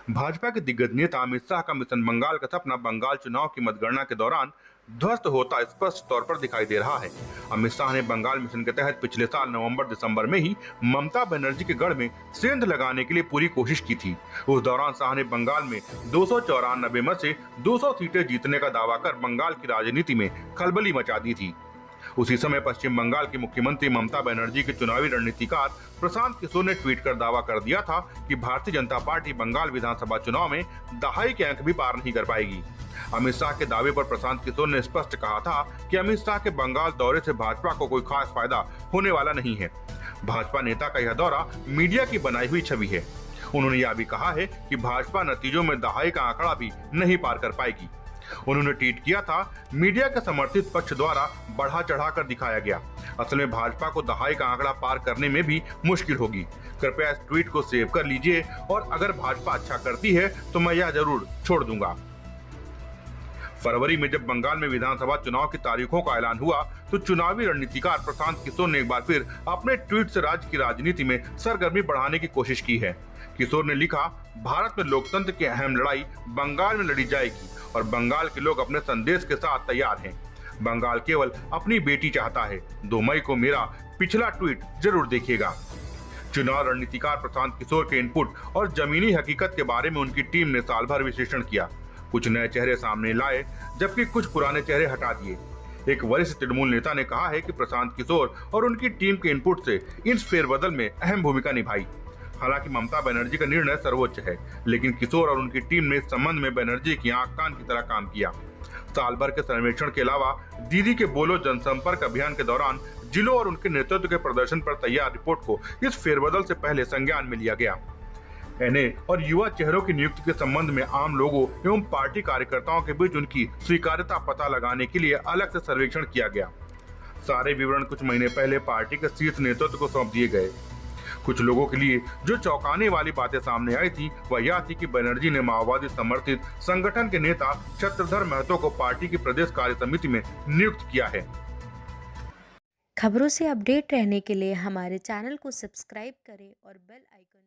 भाजपा के दिग्गज नेता अमित शाह का मिशन बंगाल का सपना बंगाल चुनाव की मतगणना के दौरान ध्वस्त होता स्पष्ट तौर पर दिखाई दे रहा है। अमित शाह ने बंगाल मिशन के तहत पिछले साल नवंबर-दिसंबर में ही ममता बनर्जी के गढ़ में सेंध लगाने के लिए पूरी कोशिश की थी। उस दौरान शाह ने बंगाल में 294 में से 200 सीटें जीतने का दावा कर बंगाल की राजनीति में खलबली मचा दी थी। उसी समय पश्चिम बंगाल की मुख्यमंत्री ममता बनर्जी के चुनावी रणनीतिकार प्रशांत किशोर ने ट्वीट कर दावा कर दिया था कि भारतीय जनता पार्टी बंगाल विधानसभा चुनाव में दहाई के अंक भी पार नहीं कर पाएगी। अमित शाह के दावे पर प्रशांत किशोर ने स्पष्ट कहा था कि अमित शाह के बंगाल दौरे से भाजपा को कोई खास फायदा होने वाला नहीं है। भाजपा नेता का यह दौरा मीडिया की बनाई हुई छवि है। उन्होंने यह भी कहा है कि भाजपा नतीजों में दहाई का आंकड़ा भी नहीं पार कर पाएगी। उन्होंने ट्वीट किया था, मीडिया के समर्थित पक्ष द्वारा बढ़ा चढ़ाकर दिखाया गया। असल में भाजपा को दहाई का आंकड़ा पार करने में भी मुश्किल होगी। कृपया इस ट्वीट को सेव कर लीजिए और अगर भाजपा अच्छा करती है तो मैं यह जरूर छोड़ दूंगा। फरवरी में जब बंगाल में विधानसभा चुनाव की तारीखों का ऐलान हुआ तो चुनावी रणनीतिकार प्रशांत किशोर ने एक बार फिर अपने ट्वीट से राज्य की राजनीति में सरगर्मी बढ़ाने की कोशिश की है। किशोर ने लिखा, भारत में लोकतंत्र की अहम लड़ाई बंगाल में लड़ी जाएगी और बंगाल के लोग अपने संदेश के साथ तैयार हैं। बंगाल केवल अपनी बेटी चाहता है। 2 मई को मेरा पिछला ट्वीट जरूर देखिएगा। चुनाव रणनीतिकार प्रशांत किशोर के इनपुट और जमीनी हकीकत के बारे में उनकी टीम ने साल भर विश्लेषण किया। कुछ नए चेहरे सामने लाए जबकि कुछ पुराने चेहरे हटा दिए। एक वरिष्ठ तृणमूल नेता ने कहा है कि प्रशांत किशोर और उनकी टीम के इनपुट से इस फेरबदल में अहम भूमिका निभाई। हालांकि ममता बनर्जी का निर्णय सर्वोच्च है, लेकिन किशोर और उनकी टीम ने इस संबंध में बनर्जी की आंख कान की तरह काम किया। साल भर के सर्वेक्षण के अलावा दीदी के बोलो जनसंपर्क अभियान के दौरान जिलों और उनके नेतृत्व के प्रदर्शन पर तैयार रिपोर्ट को इस फेरबदल से पहले संज्ञान में लिया गया। एनए और युवा चेहरों की नियुक्ति के संबंध में आम लोगों एवं पार्टी कार्यकर्ताओं के बीच उनकी स्वीकार्यता पता लगाने के लिए अलग से सर्वेक्षण किया गया। सारे विवरण कुछ महीने पहले पार्टी के शीर्ष नेतृत्व को सौंप दिए गए। कुछ लोगों के लिए जो चौंकाने वाली बातें सामने आई थी वह यह थी कि बनर्जी ने माओवादी समर्थित संगठन के नेता छत्रधर महतो को पार्टी की प्रदेश कार्य समिति में नियुक्त किया है। खबरों से अपडेट रहने के लिए हमारे चैनल को सब्सक्राइब करें और बेल आइकन